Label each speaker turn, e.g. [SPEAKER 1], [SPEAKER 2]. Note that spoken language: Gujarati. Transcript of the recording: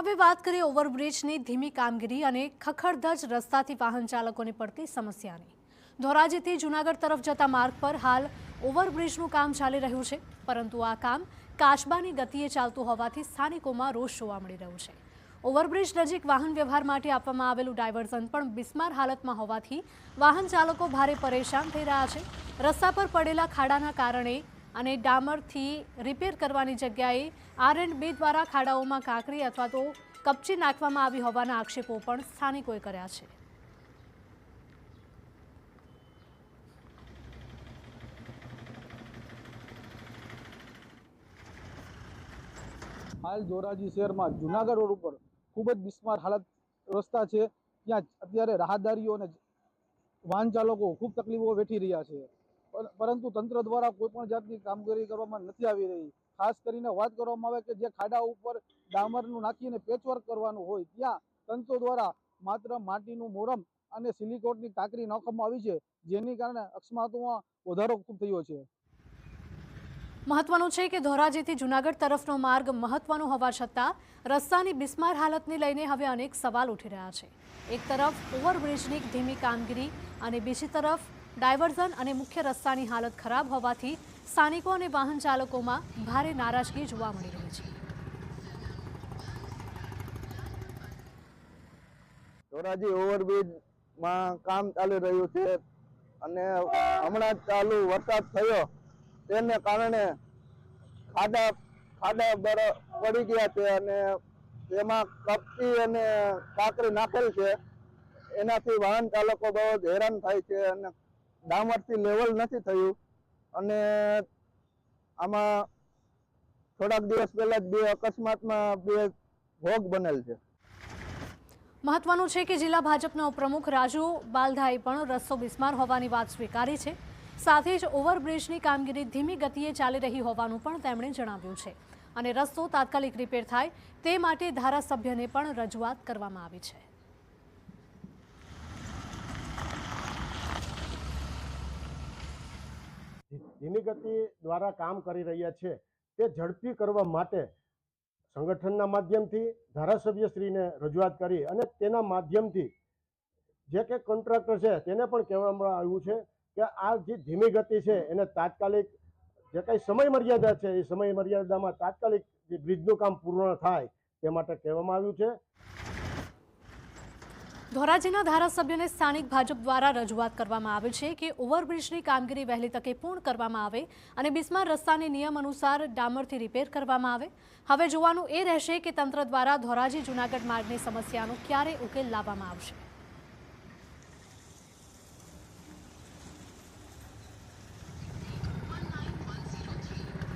[SPEAKER 1] હવે વાત કરીએ ઓવરબ્રિજની ધીમી કામગીરી અને ખખડધજ રસ્તાથી વાહન ચાલકોને પડતી સમસ્યાની। ધોરાજીથી જૂનાગઢ તરફ જતા માર્ગ પર હાલ ઓવરબ્રિજનું કામ ચાલી રહ્યું છે, પરંતુ આ કામ કાચબાની ગતિએ ચાલતું હોવાથી સ્થાનિકોમાં રોષ જોવા મળી રહ્યો છે। ઓવરબ્રિજ નજીક વાહન વ્યવહાર માટે આપવામાં આવેલું ડાયવર્ઝન પણ બિસ્માર હાલતમાં હોવાથી વાહન ચાલકો ભારે પરેશાન થઈ રહ્યા છે। રસ્તા પર પડેલા ખાડાના કારણે અને ડામરથી રિપેર કરવાની જગ્યાએ R&B દ્વારા ખાડાઓમાં કાંકરી અથવા તો કપચી નાખવામાં આવી હોવાના આક્ષેપો પણ સ્થાનિકોએ કર્યા છે।
[SPEAKER 2] हाल धोराजी शहर में जूनागढ़ रोड पर खूब ज बिस्मार हालत रस्ता है। ત્યાં અત્યારે રાહદારીઓ અને વાહન ચાલકો ખૂબ તકલીફો વેઠી રહ્યા છે, પરંતુ તંત્ર દ્વારા કોઈ પણ જાતની કામગીરી કરવામાં નથી આવી રહી। ખાસ કરીને વાત કરવામાં આવે કે જે ખાડા ઉપર ડામરનું નાખીને પેચવર્ક કરવાનું હોય ત્યાં તંત્ર દ્વારા માત્ર માટીનું મોરમ અને સિલિકોટની કાંકરી નાખવામાં આવી છે, જેની કારણે અકસ્માતોમાં વધારો ખૂબ થયો છે।
[SPEAKER 1] મહત્વનું છે કે ધોરાજીથી જૂનાગઢ તરફનો માર્ગ મહત્વનો હોવા છતાં રસ્તાની બિસ્માર હાલતને લઈને હવે અનેક સવાલ ઉઠી રહ્યા છે। એક તરફ ઓવરબ્રિજની ધીમી કામગીરી અને બીજી તરફ ડાયવર્ઝન અને મુખ્ય રસ્તાની હાલત ખરાબ હોવાથી સ્થાનિકો અને વાહન ચાલકોમાં ભારે નારાજગી જોવા મળી રહી છે।
[SPEAKER 3] ધોરાજી ઓવરબ્રિજમાં કામ ચાલી રહ્યું છે અને હમણાં ચાલુ વરસાદ થયો તેને કારણે ખાડા પડી ગયા છે અને તેમાં કપચી અને કાંકરી નાખેલ છે। એનાથી વાહન ચાલકો બહુ હેરાન થાય છે અને ડામરથી લેવલ નથી થયું અને આમાં થોડાક દિવસ પહેલા જ 2 અકસ્માતમાં 2 ભોગ બનેલ છે।
[SPEAKER 1] મહત્વનું છે કે જિલ્લા ભાજપના ઉપપ્રમુખ રાજુ બાલધાએ પણ રસ્તો બિસ્માર હોવાની વાત સ્વીકારી છે। સાથે જ ઓવરબ્રિજની કામગીરી ધીમી ગતિએ ચાલી રહી હોવાનું પણ તેમણે જણાવ્યું છે અને રસ્તો તાત્કાલિક રિપેર થાય તે માટે ધારાસભ્યને પણ રજૂઆત કરવામાં આવી છે।
[SPEAKER 4] ધીમી ગતિ દ્વારા કામ કરી રહ્યા છે તે ઝડપી કરવા માટે સંગઠનના માધ્યમથી ધારાસભ્યશ્રીને રજૂઆત કરી અને તેના માધ્યમથી જે કે કોન્ટ્રાક્ટર છે તેને પણ કહેવામાં આવ્યું છે કે આ જે ધીમી ગતિ છે એને તાત્કાલિક જે કંઈ સમય મર્યાદા છે એ સમય મર્યાદામાં તાત્કાલિક જે બ્રિજનું કામ પૂર્ણ થાય તે માટે કહેવામાં આવ્યું છે।
[SPEAKER 1] ધોરાજીના ધારાસભ્યને સ્થાનિક ભાજપ દ્વારા રજૂઆત કરવામાં આવી છે કે ઓવરબ્રિજની કામગીરી વહેલી તકે પૂર્ણ કરવામાં આવે અને બિસ્માર રસ્તાને નિયમ અનુસાર ડામરથી રિપેર કરવામાં આવે। હવે જોવાનું એ રહેશે કે તંત્ર દ્વારા ધોરાજી જૂનાગઢ માર્ગની સમસ્યાનો ક્યારે ઉકેલ લાવવામાં આવશે।